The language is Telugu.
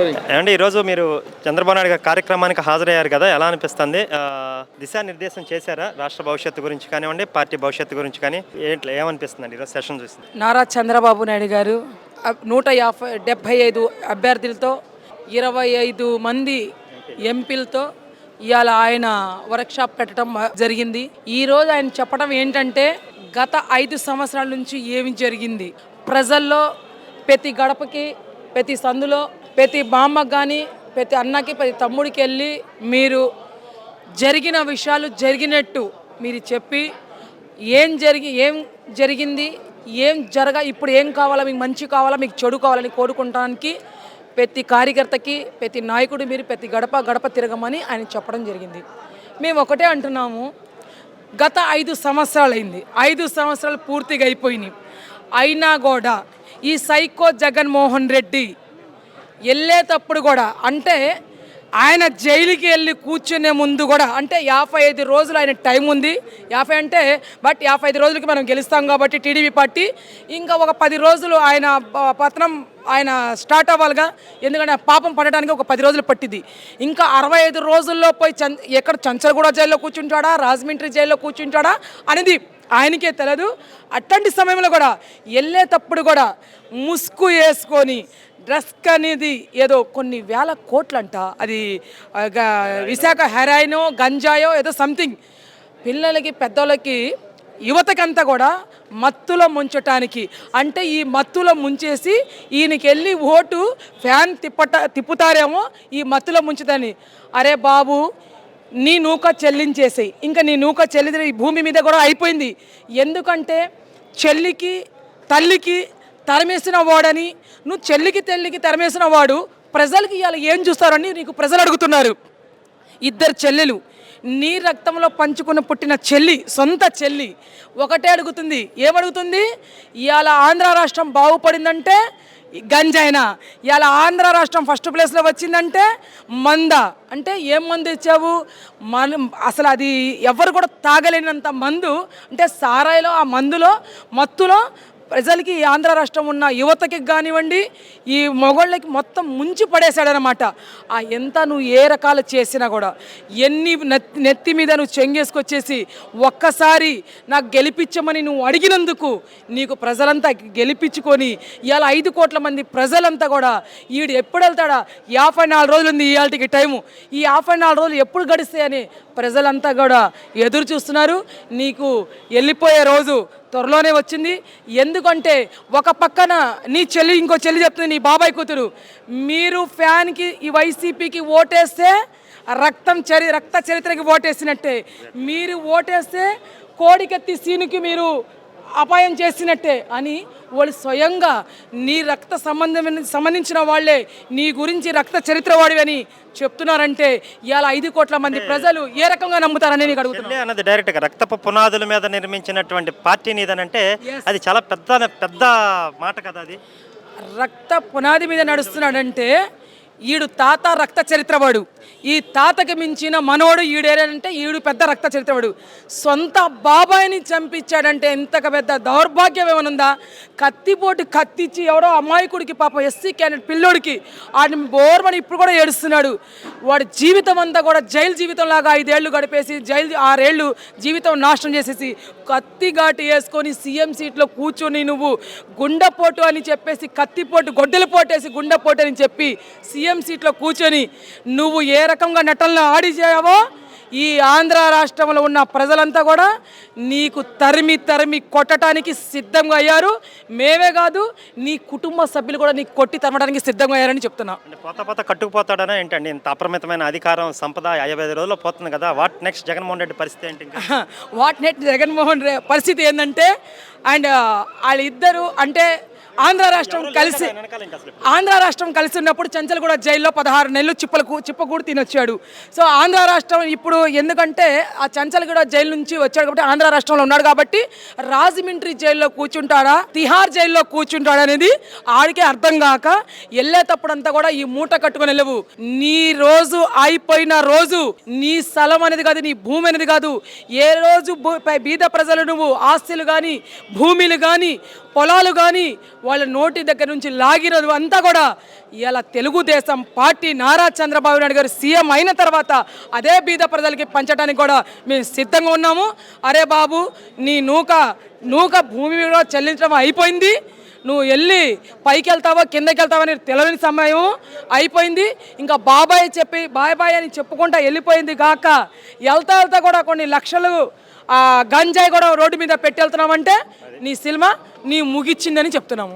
ఏమండి ఈరోజు మీరు చంద్రబాబు నాయుడు గారి కార్యక్రమానికి హాజరయ్యారు కదా, ఎలా అనిపిస్తుంది? దిశానిర్దేశం చేశారా రాష్ట్ర భవిష్యత్తు గురించి కానివ్వండి, పార్టీ భవిష్యత్తు గురించి కానీ ఏమనిపిస్తుందండి ఈరోజు సెషన్ చూసింది? నారా చంద్రబాబు నాయుడు గారు 175 అభ్యర్థులతో 25 మంది ఎంపీలతో ఇవాళ ఆయన వర్క్షాప్ పెట్టడం జరిగింది. ఈరోజు ఆయన చెప్పడం ఏంటంటే గత 5 సంవత్సరాల నుంచి ఏమి జరిగింది, ప్రజల్లో ప్రతి గడపకి, ప్రతి సందులో, ప్రతి బామ్మకి కానీ, ప్రతి అన్నకి, ప్రతి తమ్ముడికి వెళ్ళి మీరు జరిగిన విషయాలు జరిగినట్టు మీరు చెప్పి ఏం జరిగింది, ఇప్పుడు ఏం కావాలా, మీకు మంచి కావాలా, మీకు చెడు కావాలని కోరుకుంటానికి ప్రతి కార్యకర్తకి, ప్రతి నాయకుడు మీరు ప్రతి గడప గడప తిరగమని ఆయన చెప్పడం జరిగింది. మేము ఒకటే అంటున్నాము, గత 5 సంవత్సరాలైంది, 5 సంవత్సరాలు పూర్తిగా అయిపోయినాయి. అయినా కూడా ఈ సైకో జగన్మోహన్ రెడ్డి వెళ్ళేటప్పుడు కూడా, అంటే ఆయన జైలుకి వెళ్ళి కూర్చునే ముందు కూడా, అంటే 55 రోజులు ఆయన టైం ఉంది. 50 అంటే 55 రోజులకి మనం గెలుస్తాం కాబట్టి టీడీపీ పార్టీ, ఇంకా ఒక 10 రోజులు ఆయన పతనం ఆయన స్టార్ట్ అవ్వాలిగా, ఎందుకంటే పాపం పడడానికి ఒక 10 రోజులు పట్టింది. ఇంకా 65 రోజుల్లో పోయి ఎక్కడ చంచలగూడ జైల్లో కూర్చుంటాడా, రాజమండ్రి జైల్లో కూర్చుంటాడా అనేది ఆయనకే తెలియదు. అట్లాంటి సమయంలో కూడా వెళ్ళేటప్పుడు కూడా ముసుగు వేసుకొని డ్రస్ అనేది ఏదో కొన్ని వేల కోట్లంట, అది విశాఖ హెరాయినో గంజాయో ఏదో సంథింగ్, పిల్లలకి పెద్దోళ్ళకి యువతకంతా కూడా మత్తులో ముంచటానికి, అంటే ఈ మత్తులో ముంచేసి ఈయనకి వెళ్ళి ఓటు ఫ్యాన్ తిప్పుతారేమో ఈ మత్తులో ముంచుదని. అరే బాబు, నీ నూక చెల్లించేసి, ఇంకా నీ నూక చెల్లి ఈ భూమి మీద కూడా అయిపోయింది. ఎందుకంటే చెల్లికి తల్లికి తరమేసిన వాడని, నువ్వు చెల్లికి తల్లికి తరమేసిన వాడు ప్రజలకి ఇవాళ ఏం చూస్తారని నీకు ప్రజలు అడుగుతున్నారు. 2 చెల్లెలు, నీ రక్తంలో పంచుకున్న పుట్టిన చెల్లి, సొంత చెల్లి ఒకటే అడుగుతుంది. ఏమడుగుతుంది? ఇవాళ ఆంధ్ర రాష్ట్రం బాగుపడిందంటే గంజాయినా, ఇవాళ ఆంధ్ర రాష్ట్రం ఫస్ట్ ప్లేస్లో వచ్చిందంటే మంద. అంటే ఏం మందు ఇచ్చావు? అసలు అది ఎవరు కూడా తాగలేనంత మందు, అంటే సారాయిలో, ఆ మందులో, మత్తులో ప్రజలకి ఈ ఆంధ్ర రాష్ట్రం ఉన్న యువతకి కానివ్వండి, ఈ మొగోళ్ళకి మొత్తం ముంచి పడేశాడనమాట. ఆ ఎంత నువ్వు ఏ రకాలు చేసినా కూడా, ఎన్ని నెత్తి మీద నువ్వు చెంగేసుకొచ్చేసి ఒక్కసారి నాకు గెలిపించమని నువ్వు అడిగినందుకు నీకు ప్రజలంతా గెలిపించుకొని ఇవాళ 5 కోట్ల మంది ప్రజలంతా కూడా ఈడు ఎప్పుడు వెళ్తాడా, 54 రోజులు ఉంది ఇవాళకి టైము, ఈ 54 రోజులు ఎప్పుడు గడిస్తాయని ప్రజలంతా కూడా ఎదురు చూస్తున్నారు. నీకు వెళ్ళిపోయే రోజు త్వరలోనే వచ్చింది. ఎందుకంటే ఒక పక్కన నీ చెల్లి, ఇంకో చెల్లి చెప్తుంది, నీ బాబాయ్ కూతురు, మీరు ఫ్యాన్కి ఈ వైసీపీకి ఓటేస్తే రక్త చరిత్రకి ఓటేసినట్టే, మీరు ఓటేస్తే కోడికెత్తి సీనుకి మీరు అపాయం చేసినట్టే అని వాళ్ళు స్వయంగా నీ రక్త సంబంధించిన వాళ్ళే నీ గురించి రక్త చరిత్ర వాడివని చెప్తున్నారంటే ఇవాళ 5 కోట్ల మంది ప్రజలు ఏ రకంగా నమ్ముతారని నీకు అడుగుతున్నా. అన్నది డైరెక్ట్గా రక్తపు పునాదుల మీద నిర్మించినటువంటి పార్టీ నీదనంటే అది చాలా పెద్ద మాట కదా. అది రక్త పునాది మీద నడుస్తున్నాడంటే ఈడు తాత రక్త చరిత్రవాడు, ఈ తాతకి మించిన మనోడు ఈడేనంటే ఈడు పెద్ద రక్త చరిత్రవాడు. సొంత బాబాయిని చంపించాడంటే ఎంతక పెద్ద దౌర్భాగ్యం ఏమనుందా? కత్తిచ్చి ఎవడో అమాయకుడికి, పాప ఎస్సీ క్యాండిడేట్ పిల్లోడికి ఆడిని బోర్మని ఇప్పుడు కూడా ఏడుస్తున్నాడు. వాడి జీవితం అంతా కూడా జైలు జీవితంలాగా 5 ఏళ్ళు గడిపేసి 6 ఏళ్ళు జీవితం నాశనం చేసేసి కత్తి ఘాటు వేసుకొని సీఎం సీట్లో కూర్చొని నువ్వు గుండెపోటు అని చెప్పేసి కత్తిపోటు గొడ్డల పోటేసి గుండెపోటు అని చెప్పి సీఎం సీట్లో కూర్చొని నువ్వు ఏ రకంగా నటనలో ఆడిచావో ఈ ఆంధ్ర రాష్ట్రంలో ఉన్న ప్రజలంతా కూడా నీకు తరిమి కొట్టడానికి సిద్ధంగా అయ్యారు. మేమే కాదు, నీ కుటుంబ సభ్యులు కూడా నీకు కొట్టి తరమడానికి సిద్ధంగా అయ్యారని చెప్తున్నా. పోత కట్టుకుపోతాడనా ఏంటండి? ఇంత అప్రమితమైన అధికారం సంపద 55 రోజుల్లో పోతుంది కదా. వాట్ నెక్స్ట్ జగన్మోహన్ రెడ్డి పరిస్థితి ఏంటి? వాట్ నెక్స్ట్ జగన్మోహన్ రెడ్డి పరిస్థితి ఏంటంటే, అండ్ వాళ్ళిద్దరూ అంటే ఆంధ్ర రాష్ట్రం కలిసి ఉన్నప్పుడు చంచలగూడ జైల్లో 16 నెలలు చిప్పకూడు తినొచ్చాడు. సో ఆంధ్ర రాష్ట్రం ఇప్పుడు ఎందుకంటే ఆ చంచలగూడ జైలు నుంచి వచ్చాడు కాబట్టి ఆంధ్ర రాష్ట్రంలో ఉన్నాడు కాబట్టి రాజమండ్రి జైల్లో కూర్చుంటాడా, తిహార్ జైల్లో కూర్చుంటాడా అనేది ఆడికే అర్థం కాక వెళ్ళేటప్పుడంతా కూడా ఈ మూట కట్టుకొని వెళ్ళవు. నీ రోజు అయిపోయిన రోజు నీ స్థలం అనేది కాదు, నీ భూమి అనేది కాదు, ఏ రోజు బీద ప్రజలు నువ్వు ఆస్తులు కానీ భూమిలు కానీ పొలాలు కానీ వాళ్ళ నోటి దగ్గర నుంచి లాగినది అంతా కూడా ఇలా తెలుగుదేశం పార్టీ నారా చంద్రబాబు నాయుడు గారు సీఎం అయిన తర్వాత అదే బీద ప్రజలకి పంచడానికి కూడా మేము సిద్ధంగా ఉన్నాము. అరే బాబు, నీ నూక భూమి మీద చెల్లించడం అయిపోయింది. నువ్వు వెళ్ళి పైకి వెళ్తావో కిందకి వెళ్తావో అని తెలియని సమయం అయిపోయింది. ఇంకా బాబాయ్ చెప్పి బాయ్ అని చెప్పుకుంటా వెళ్ళిపోయింది కాక వెళ్తా కూడా కొన్ని లక్షలు గంజాయి కూడా రోడ్డు మీద పెట్టి వెళ్తున్నామంటే నీ సినిమా నీ ముగిచ్చిందని చెప్తున్నాము.